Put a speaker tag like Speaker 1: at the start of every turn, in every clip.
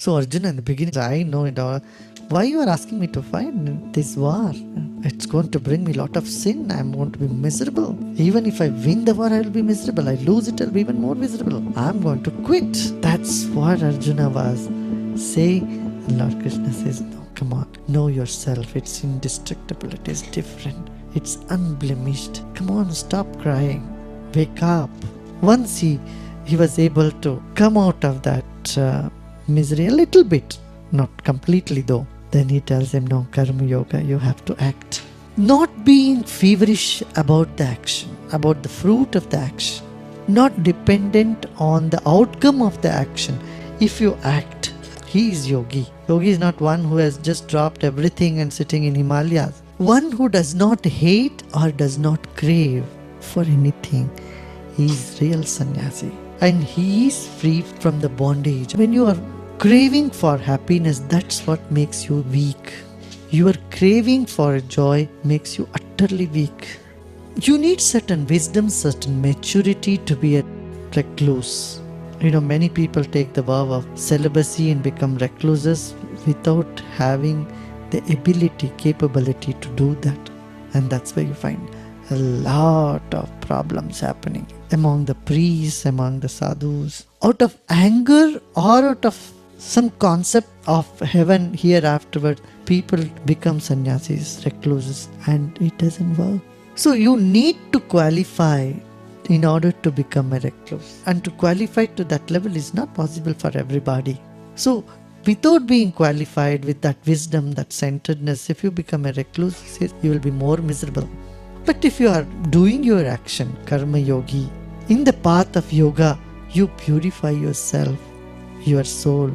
Speaker 1: So Arjuna, in the beginning, I know it all. Why you are asking me to fight this war? It's going to bring me a lot of sin. I'm going to be miserable. Even if I win the war, I will be miserable. I lose it, I'll be even more miserable. I'm going to quit. That's what Arjuna was saying. And Lord Krishna says, no, come on. Know yourself. It's indestructible. It is different. It's unblemished. Come on, stop crying. Wake up. Once he was able to come out of that misery a little bit, not completely though, then he tells him, no, karma yoga, you have to act. Not being feverish about the action, about the fruit of the action, not dependent on the outcome of the action. If you act, he is yogi. Yogi is not one who has just dropped everything and sitting in Himalayas. One who does not hate or does not crave for anything. He is real sannyasi. And he is free from the bondage. When you are craving for happiness, that's what makes you weak. Your craving for joy makes you utterly weak. You need certain wisdom, certain maturity to be a recluse. Many people take the vow of celibacy and become recluses without having the ability, capability to do that. And that's where you find a lot of problems happening among the priests, among the sadhus. Out of anger or out of some concept of heaven hereafterward, people become sannyasis, recluses, and it doesn't work. So you need to qualify in order to become a recluse. And to qualify to that level is not possible for everybody. So without being qualified with that wisdom, that centeredness, if you become a recluse, you will be more miserable. But if you are doing your action, karma yogi, in the path of yoga, you purify yourself, your soul.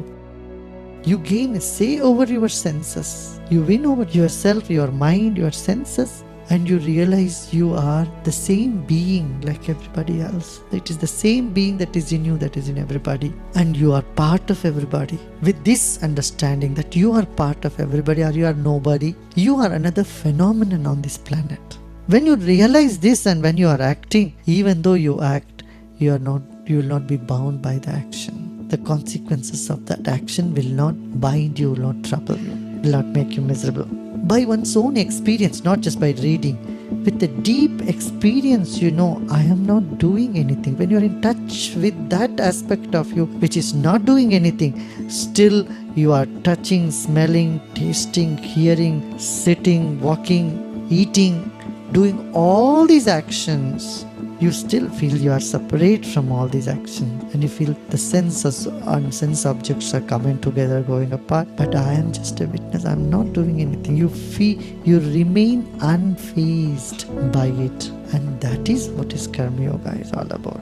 Speaker 1: You gain a say over your senses. You win over yourself, your mind, your senses, and you realize you are the same being like everybody else. It is the same being that is in you, that is in everybody. And you are part of everybody. With this understanding that you are part of everybody or you are nobody, you are another phenomenon on this planet. When you realize this and when you are acting, even though you act, you will not be bound by the action. The consequences of that action will not bind you, will not trouble you, will not make you miserable. By one's own experience, not just by reading, with a deep experience, I am not doing anything. When you are in touch with that aspect of you which is not doing anything, still you are touching, smelling, tasting, hearing, sitting, walking, eating, doing all these actions. You still feel you are separate from all these actions, and you feel the senses and sense objects are coming together, going apart. But I am just a witness. I am not doing anything. You remain unfazed by it, and that is what is karma yoga is all about.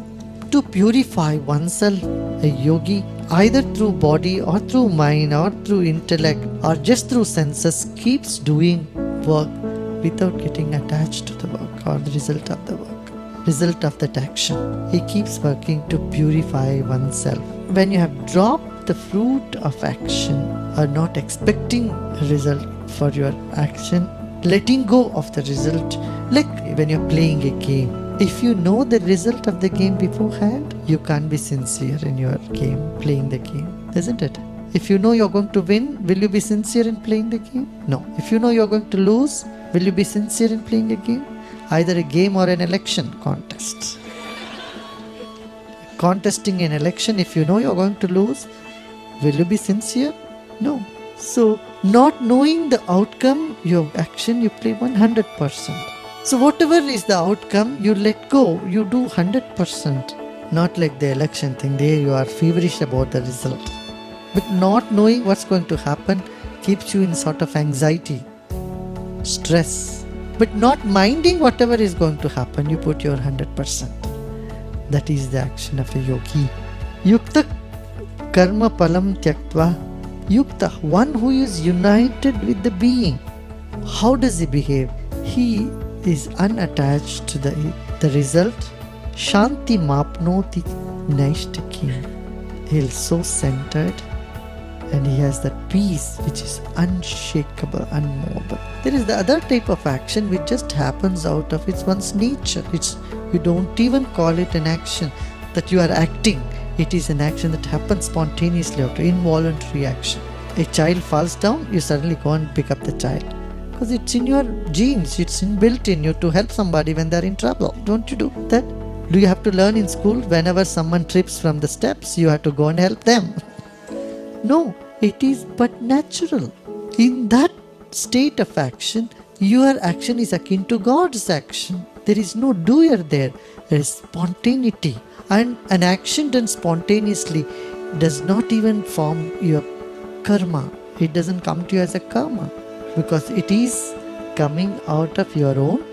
Speaker 1: To purify oneself, a yogi, either through body or through mind or through intellect or just through senses, keeps doing work without getting attached to the work or the result of the work, result of that action. He keeps working to purify oneself. When you have dropped the fruit of action or not expecting a result for your action, letting go of the result, like when you're playing a game. If you know the result of the game beforehand, you can't be sincere in your game, playing the game, isn't it? If you know you're going to win, will you be sincere in playing the game? No. If you know you're going to lose, will you be sincere in playing a game? Either a game or an election contest. Contesting an election, if you know you're going to lose, will you be sincere? No. So, not knowing the outcome, your action, you play 100%. So whatever is the outcome, you let go, you do 100%. Not like the election thing, there you are feverish about the result. But not knowing what's going to happen keeps you in sort of anxiety, stress. But not minding whatever is going to happen, you put your 100%. That is the action of a yogi. Yukta karma palam tyaktva. Yukta, one who is united with the being. How does he behave? He is unattached to the result. Shanti mapnoti naishtakim. He is so centered and he has that peace which is unshakable, unmovable. There is the other type of action which just happens out of one's nature. You don't even call it an action, that you are acting. It is an action that happens spontaneously after involuntary action. A child falls down, you suddenly go and pick up the child. Because it's in your genes, it's inbuilt in you to help somebody when they're in trouble. Don't you do that? Do you have to learn in school whenever someone trips from the steps, you have to go and help them? No, it is but natural. In that state of action, your action is akin to God's action. There is no doer there. There is spontaneity. And an action done spontaneously does not even form your karma. It doesn't come to you as a karma, because it is coming out of your own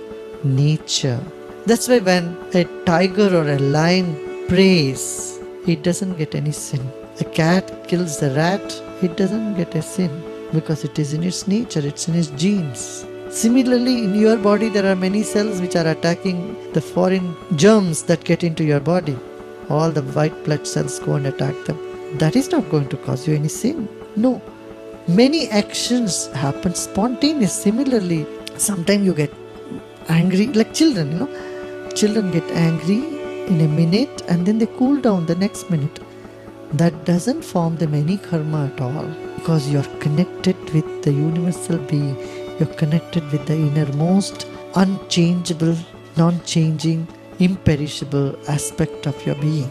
Speaker 1: nature. That's why when a tiger or a lion prays, it doesn't get any sin. A cat kills a rat, it doesn't get a sin, because it is in its nature, it's in its genes. Similarly, in your body, there are many cells which are attacking the foreign germs that get into your body. All the white blood cells go and attack them. That is not going to cause you any sin. No. Many actions happen spontaneously. Similarly, sometimes you get angry, like children, Children get angry in a minute and then they cool down the next minute. That doesn't form them any karma at all, because you're connected with the universal being. You're connected with the innermost, unchangeable, non-changing, imperishable aspect of your being.